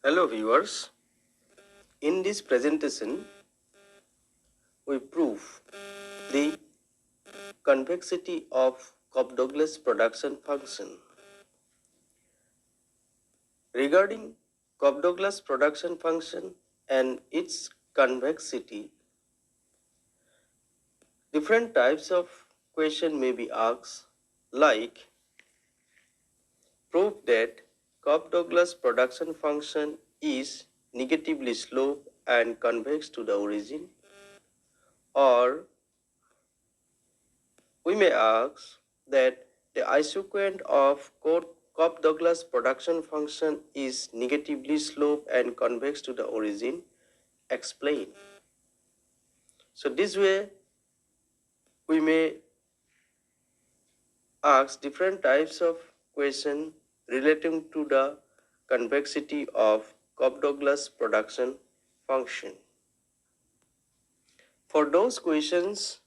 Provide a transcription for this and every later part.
Hello viewers, in this presentation we prove the convexity of Cobb-Douglas production function. Regarding Cobb-Douglas production function and its convexity, different types of question may be asked, like prove that Cobb-Douglas production function is negatively sloped and convex to the origin, or we may ask that the isoquant of Cobb-Douglas production function is negatively sloped and convex to the origin. Explain. So this way we may ask different types of question relating to the convexity of Cobb-Douglas production function. For those questions,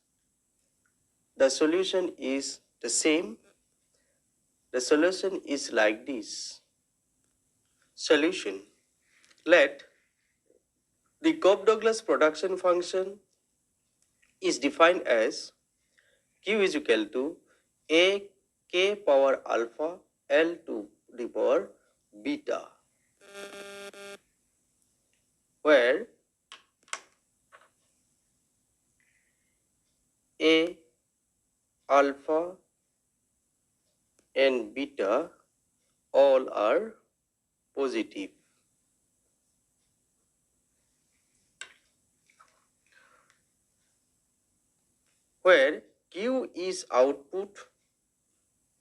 the solution is the same. The solution is like this. Solution. Let the Cobb-Douglas production function is defined as Q is equal to A k power alpha L to the power beta, where A, alpha and beta all are positive. Where Q is output,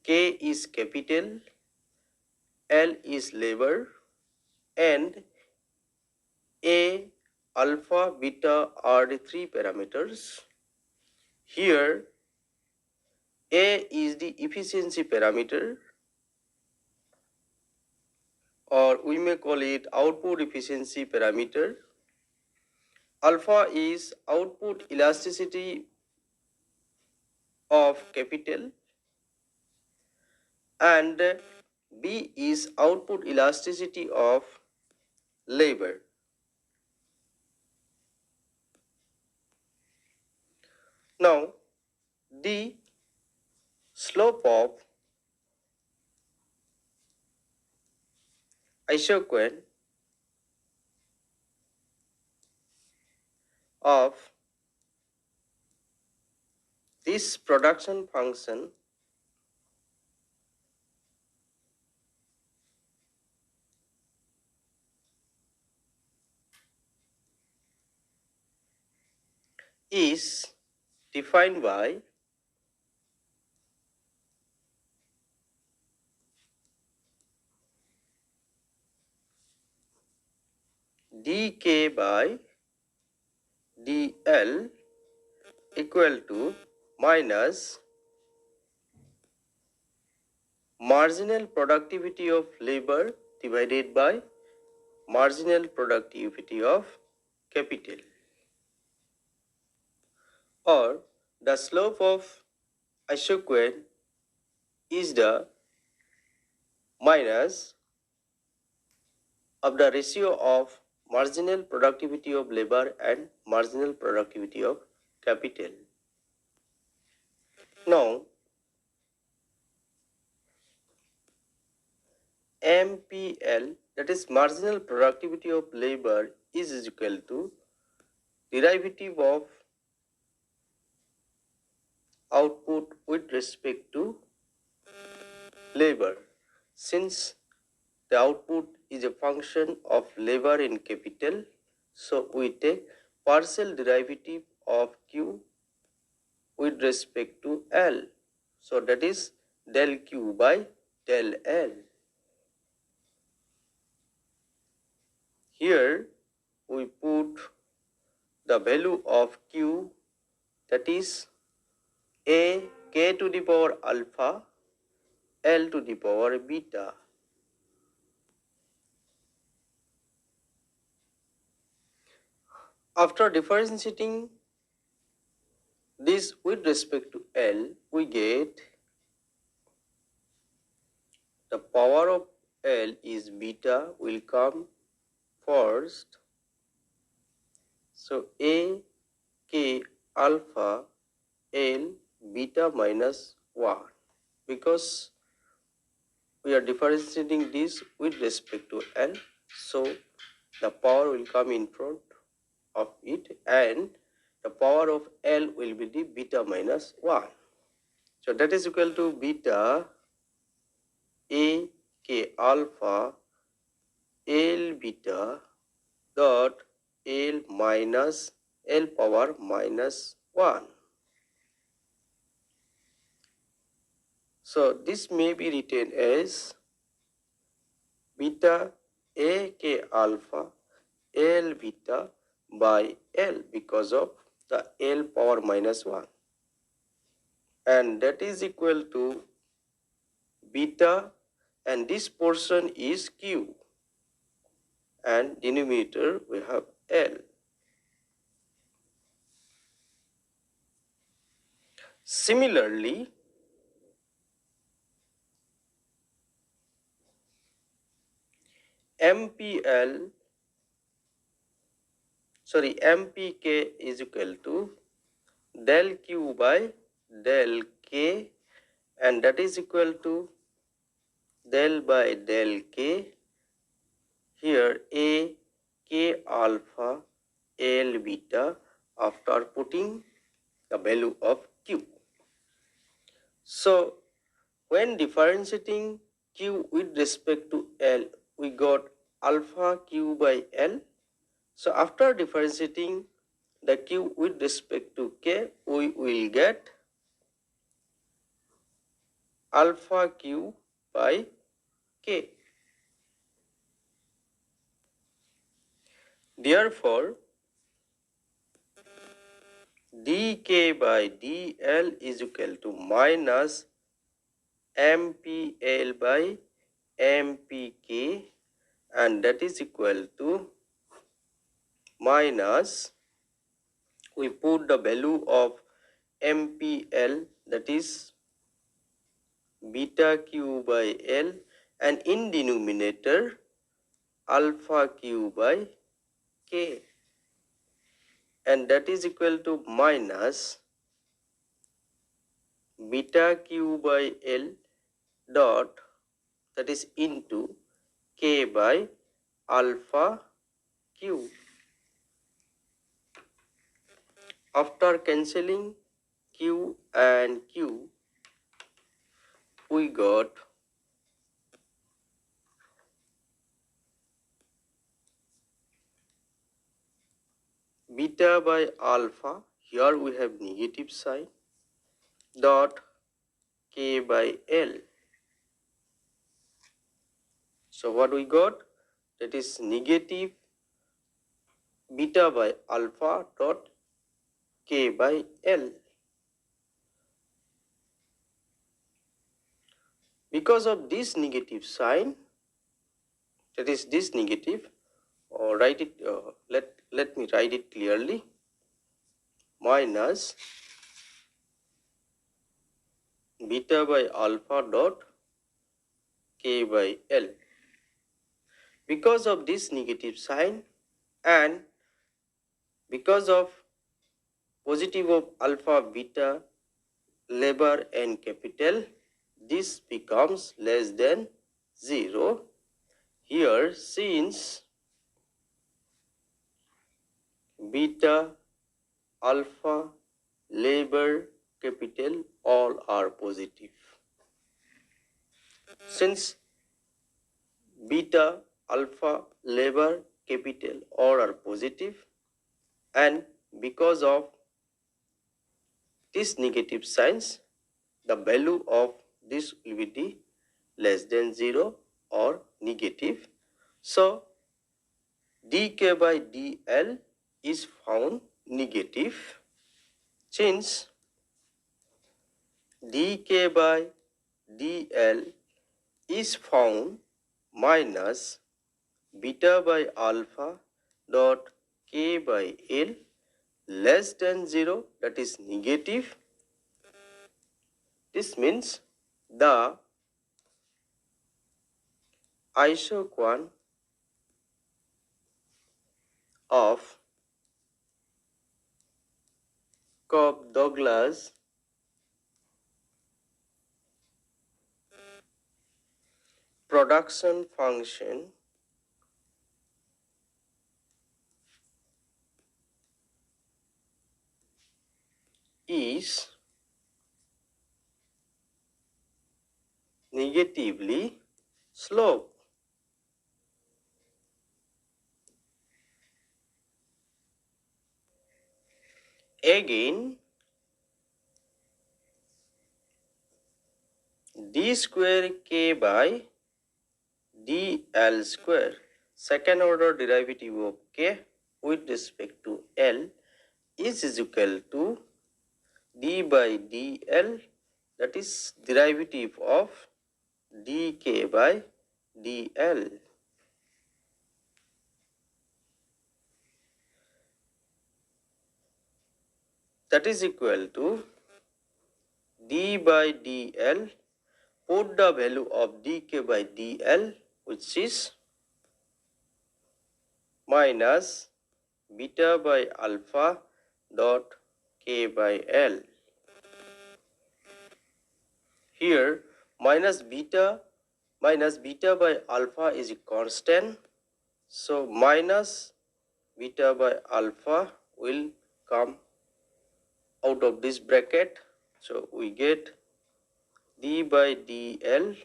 K is capital, L is labor, and A, alpha, beta are the three parameters. Here A is the efficiency parameter, or we may call it output efficiency parameter. Alpha is output elasticity of capital, and B is output elasticity of labor. Now, the slope of isoquant of this production function is defined by dk by dl equal to minus marginal productivity of labor divided by marginal productivity of capital, or the slope of isoquant is the minus of the ratio of marginal productivity of labor and marginal productivity of capital. Now, MPL, that is marginal productivity of labor, is equal to derivative of output with respect to labor. Since the output is a function of labor in capital, so we take partial derivative of Q with respect to L. So that is del Q by del L. Here we put the value of Q, that is A k to the power alpha L to the power beta. After differentiating this with respect to L, we get the power of L is beta will come first. So A K alpha L beta minus 1, because we are differentiating this with respect to L, so the power will come in front of it and the power of L will be the beta minus 1. So that is equal to beta A K alpha L beta dot L minus L power minus 1. So this may be written as beta A K alpha L beta by L because of the L power minus 1, and that is equal to beta, and this portion is Q, and denominator we have L. Similarly, MPK is equal to del Q by del K, and that is equal to del by del K. Here A K alpha L beta after putting the value of Q. So when differentiating Q with respect to L, we got alpha Q by L. So after differentiating the Q with respect to K, we will get alpha Q by K. Therefore, dk by dl is equal to minus mpl by mpk, and that is equal to minus, we put the value of mpl, that is beta q by l, and in denominator alpha q by k, and that is equal to minus beta q by l dot, that is into k by alpha q. After cancelling q and q, we got beta by alpha, here we have negative sign, dot k by l. So what we got? That is negative beta by alpha dot k by l. Because of this negative sign, that is this negative, or write it, let me write it clearly, minus beta by alpha dot k by l. Because of this negative sign and because of positive of alpha, beta, labor and capital, this becomes less than 0. Here, since beta, alpha, labor, capital all are positive. Since beta, alpha, labor, capital all are positive, and because of this negative signs, the value of this will be less than 0 or negative. So dk by dl is found negative, since dk by dl is found minus beta by alpha dot k by l less than 0, that is negative. This means the isoquant of Cobb-Douglas production function is negatively sloped. Again, d square k by dl square, second order derivative of k with respect to L is equal to d by dl, that is derivative of dk by dl. That is equal to d by dl, put the value of dk by dl, which is minus beta by alpha dot k by L. Here minus beta by alpha is a constant, so minus beta by alpha will come out of this bracket, so we get d by dl,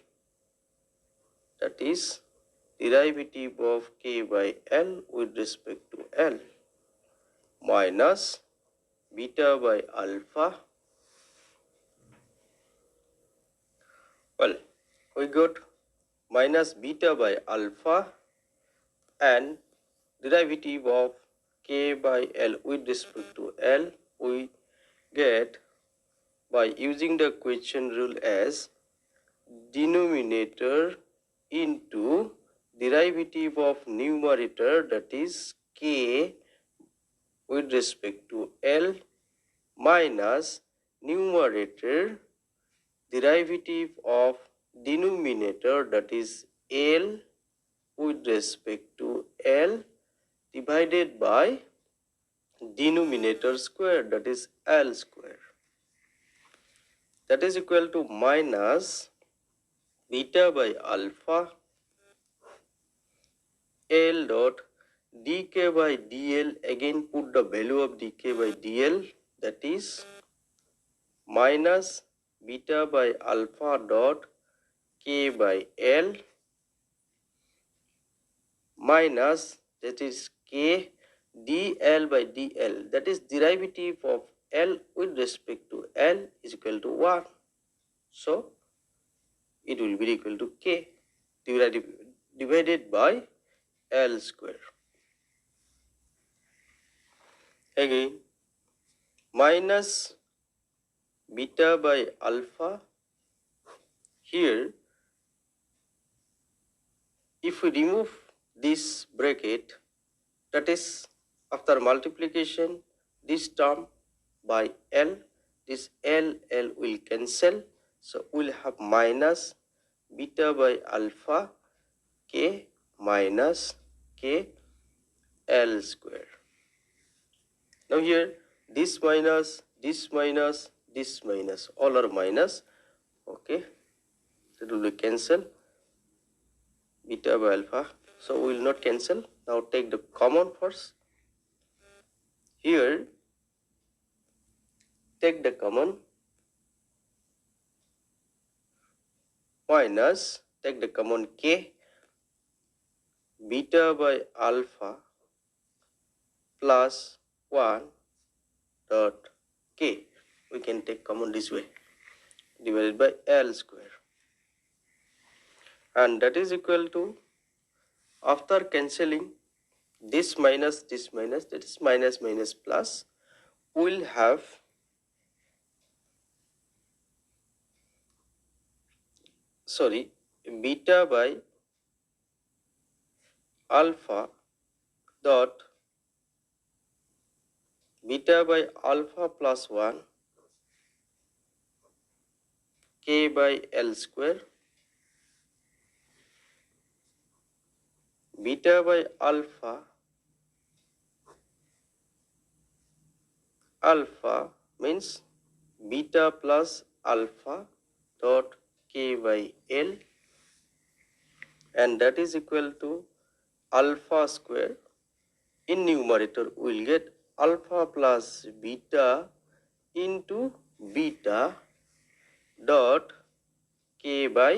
that is derivative of k by L with respect to L, minus beta by alpha. Well, we got minus beta by alpha and derivative of k by L with respect to L we get by using the quotient rule as denominator into derivative of numerator, that is k with respect to L, minus numerator derivative of denominator, that is L with respect to L, divided by denominator square, that is L square. That is equal to minus beta by alpha L dot dk by dl, again put the value of dk by dl, that is minus beta by alpha dot k by L, minus, that is k dl by dl, that is derivative of L with respect to L is equal to 1. So it will be equal to k divided by L square. Again minus beta by alpha, here if we remove this bracket, that is after multiplication this term by L, this L will cancel, so we'll have minus beta by alpha k minus k L square. Now here this minus, this minus, this minus, all are minus, okay, that will be cancel beta by alpha, so we will not cancel. Now take the common first. Here take the common, minus, take the common k, beta by alpha plus 1 dot k, we can take common this way, divided by L square, and that is equal to, after cancelling this minus, that is minus minus plus, we will have beta by alpha dot beta by alpha plus 1 k by L square, beta by alpha alpha means beta plus alpha dot k by L, and that is equal to alpha square. In numerator we will get alpha plus beta into beta dot k by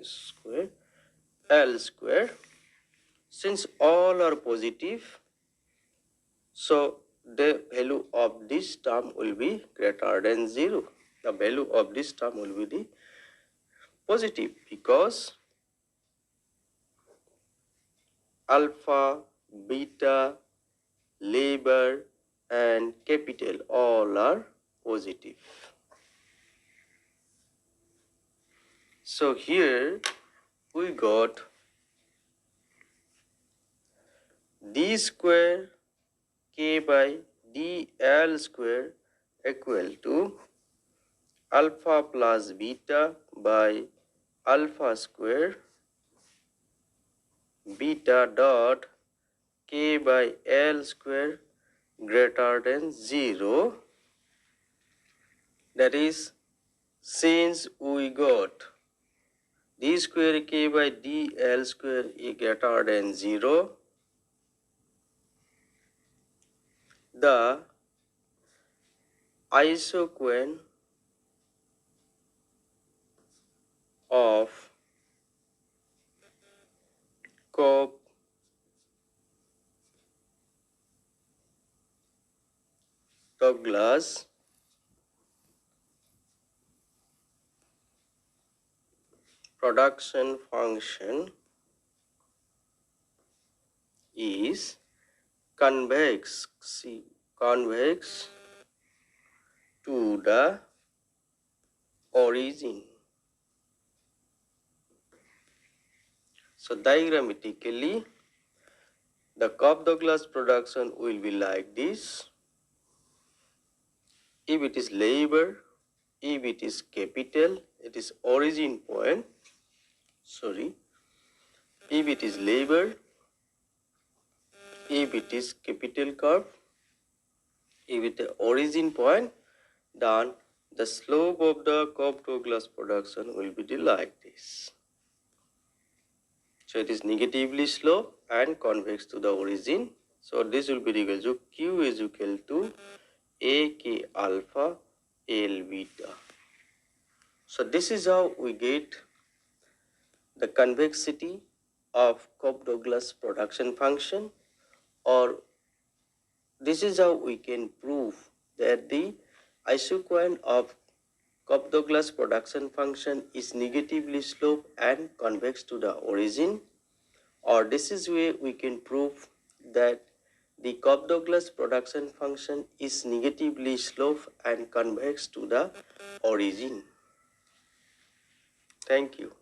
square L square. Since all are positive, so the value of this term will be greater than 0. The value of this term will be the positive because alpha, beta, labor and capital all are positive. So here we got d square k by dl square equal to alpha plus beta by alpha square beta dot k by l square greater than 0. That is, since we got d square k by dl square is greater than 0, the isoquant of Cobb-Douglas production function is convex to the origin. So diagrammatically, the Cobb-Douglas production will be like this. If it is labor, if it is capital, it is origin point. If it is labor, if it is capital curve, if it is origin point, then the slope of the Cobb-Douglas production will be like this. So it is negatively slope and convex to the origin. So this will be equal to Q is equal to AK alpha L beta. So this is how we get the convexity of Cobb-Douglas production function, or this is how we can prove that the isoquant of Cobb-Douglas production function is negatively sloped and convex to the origin, or this is where we can prove that the Cobb-Douglas production function is negatively sloped and convex to the origin. Thank you.